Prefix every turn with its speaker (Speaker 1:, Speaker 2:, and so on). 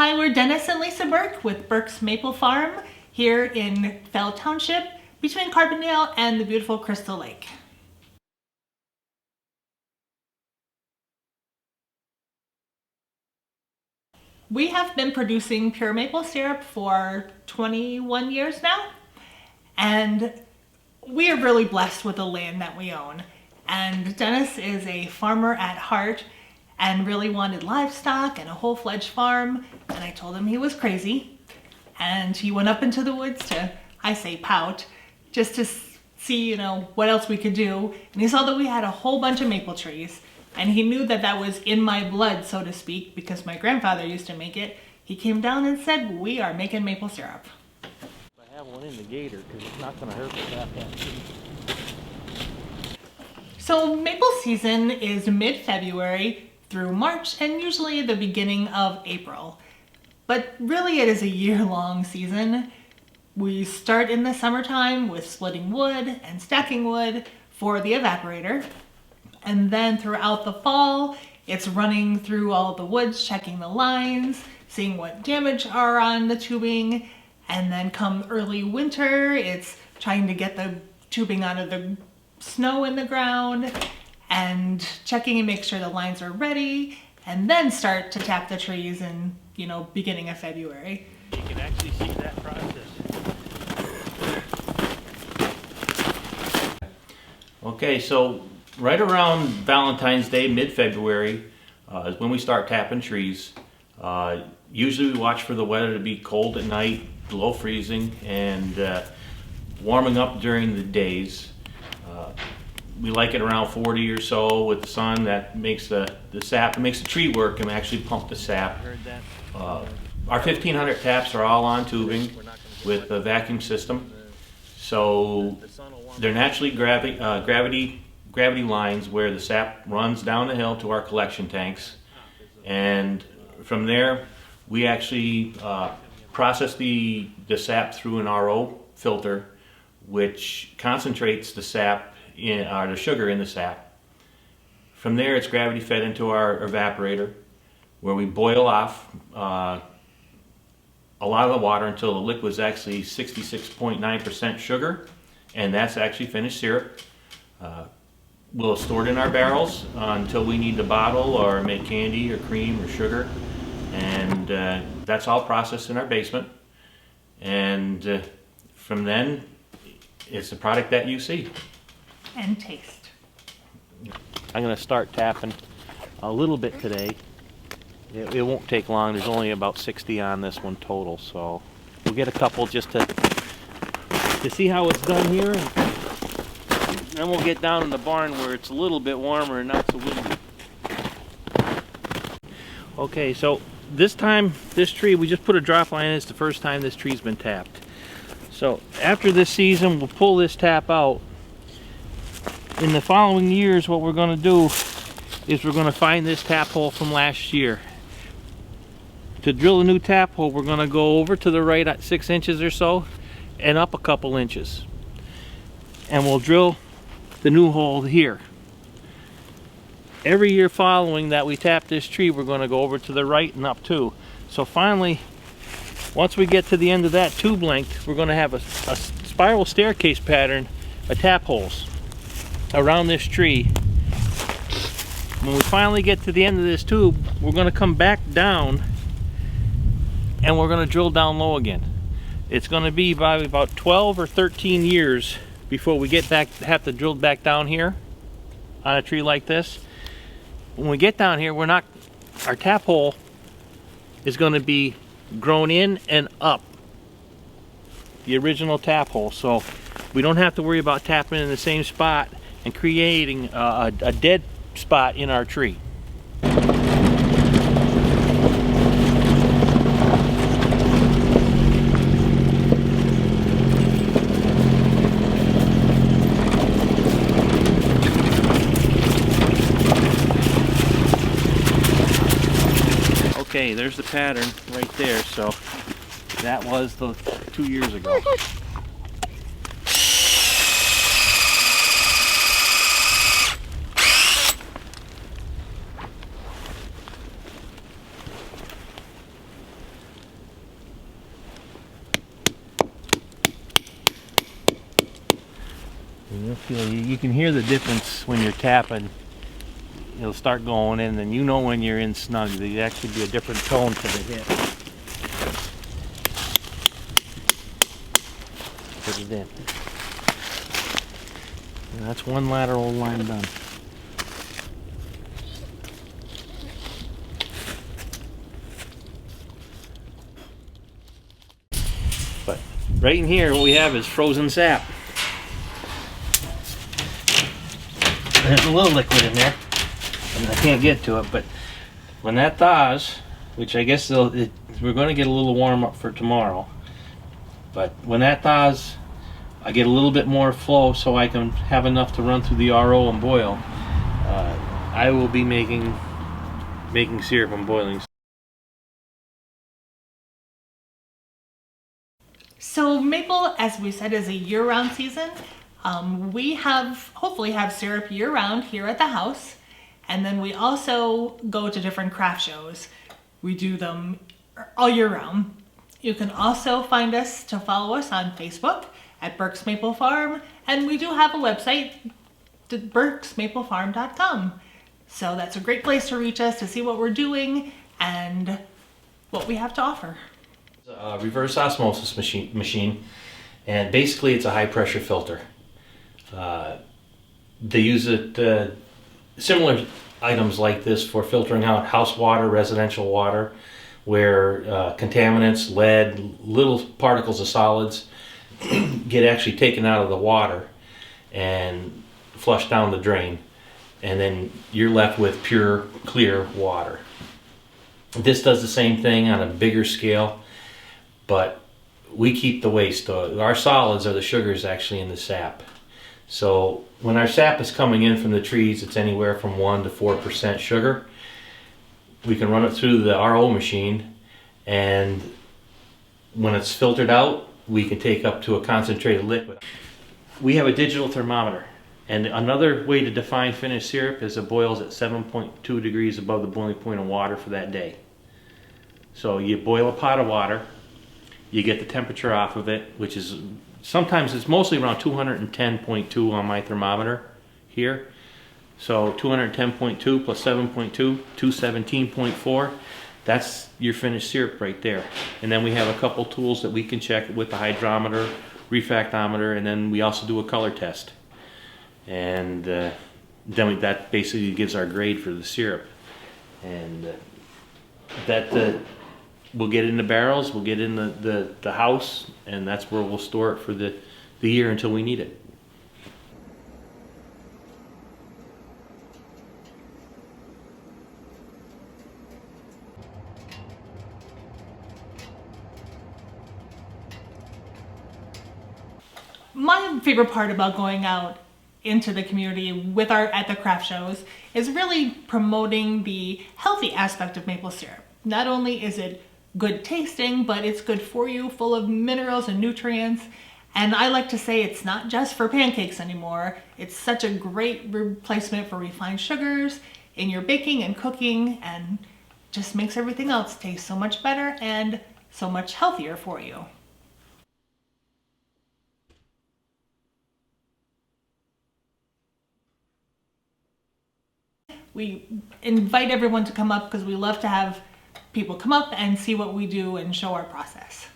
Speaker 1: Hi, we're Dennis and Lisa Burke with Burke's Maple Farm here in Fell Township between Carbondale and the beautiful Crystal Lake. We have been producing pure maple syrup for 21 years now, and we are really blessed with the land that we own. And Dennis is a farmer at heart and really wanted livestock and a whole-fledged farm, and I told him he was crazy. And he went up into the woods to, I say pout, just to see, what else we could do. And he saw that we had a whole bunch of maple trees, and he knew that that was in my blood, so to speak, because my grandfather used to make it. He came down and said, we are making maple syrup.
Speaker 2: I have one in the gator because it's not going to hurt to have that.
Speaker 1: So maple season is mid-February through March and usually the beginning of April. But really it is a year-long season. We start in the summertime with splitting wood and stacking wood for the evaporator. And then throughout the fall, it's running through all the woods, checking the lines, seeing what damage are on the tubing. And then come early winter, it's trying to get the tubing out of the snow in the ground and checking and make sure the lines are ready, and then start to tap the trees in, beginning of February.
Speaker 2: You can actually see that process. Okay, so right around Valentine's Day, mid-February, is when we start tapping trees. Usually we watch for the weather to be cold at night, below freezing, and warming up during the days. We like it around 40 or so with the sun. That makes the sap, it makes the tree work and actually pump the sap. Our 1500 taps are all on tubing with a vacuum system. So they're naturally gravity lines where the sap runs down the hill to our collection tanks. And from there, we actually process the sap through an RO filter, which concentrates the sap the sugar in the sap. From there, it's gravity fed into our evaporator, where we boil off a lot of the water until the liquid is actually 66.9% sugar, and that's actually finished syrup. We'll store it in our barrels until we need to bottle or make candy or cream or sugar, and that's all processed in our basement. And from then, it's the product that you see.
Speaker 1: And taste.
Speaker 2: I'm going to start tapping a little bit today. It won't take long. There's only about 60 on this one total, so we'll get a couple just to see how it's done here, and then we'll get down in the barn where it's a little bit warmer and not so windy. Okay, so this time this tree, we just put a drop line in. It's the first time this tree's been tapped. So after this season, we'll pull this tap out. In the following years, what we're going to do is we're going to find this tap hole from last year. To drill a new tap hole, we're going to go over to the right at 6 inches or so and up a couple inches. And we'll drill the new hole here. Every year following that we tap this tree, we're going to go over to the right and up too. So finally, once we get to the end of that tube length, we're going to have a spiral staircase pattern of tap holes around this tree. When we finally get to the end of this tube, we're going to come back down and we're going to drill down low again. It's going to be probably about 12 or 13 years before we have to drill back down here on a tree like this. When we get down here, our tap hole is going to be grown in and up the original tap hole, so we don't have to worry about tapping in the same spot and creating a dead spot in our tree. Okay, there's the pattern right there. So that was the 2 years ago. you'll feel, you can hear the difference when you're tapping. It'll start going in, and you know when you're in snug. There'll actually be a different tone to the hit. Put it in. And that's one lateral line done. But right in here, what we have is frozen sap. There's a little liquid in there, and I can't get to it, but when that thaws, which I guess we're going to get a little warm up for tomorrow, but when that thaws, I get a little bit more flow so I can have enough to run through the RO and boil. I will be making syrup and boiling.
Speaker 1: So maple, as we said, is a year-round season. We hopefully have syrup year-round here at the house, and then we also go to different craft shows. We do them all year round. You can also find us to follow us on Facebook at Burke's Maple Farm, and we do have a website, burksmaplefarm.com. So that's a great place to reach us to see what we're doing and what we have to offer.
Speaker 2: A reverse osmosis machine, and basically it's a high pressure filter. They use it, similar items like this for filtering out house water, residential water, where contaminants, lead, little particles of solids get actually taken out of the water and flushed down the drain, and then you're left with pure, clear water. This does the same thing on a bigger scale, but we keep the waste. Our solids are the sugars actually in the sap. So when our sap is coming in from the trees, it's anywhere from 1 to 4% sugar. We can run it through the RO machine, and when it's filtered out, we can take up to a concentrated liquid. We have a digital thermometer, and another way to define finished syrup is it boils at 7.2 degrees above the boiling point of water for that day. So you boil a pot of water, you get the temperature off of it, which is sometimes it's mostly around 210.2 on my thermometer here. So 210.2 plus 7.2, 217.4. That's your finished syrup right there. And then we have a couple tools that we can check with the hydrometer, refractometer, and then we also do a color test. And that basically gives our grade for the syrup. And we'll get in the barrels, we'll get in the house, and that's where we'll store it for the year until we need it.
Speaker 1: My favorite part about going out into the community at the craft shows is really promoting the healthy aspect of maple syrup. Not only is it good tasting, but it's good for you, full of minerals and nutrients. And I like to say it's not just for pancakes anymore. It's such a great replacement for refined sugars in your baking and cooking, and just makes everything else taste so much better and so much healthier for you. We invite everyone to come up because we love to have people come up and see what we do and show our process.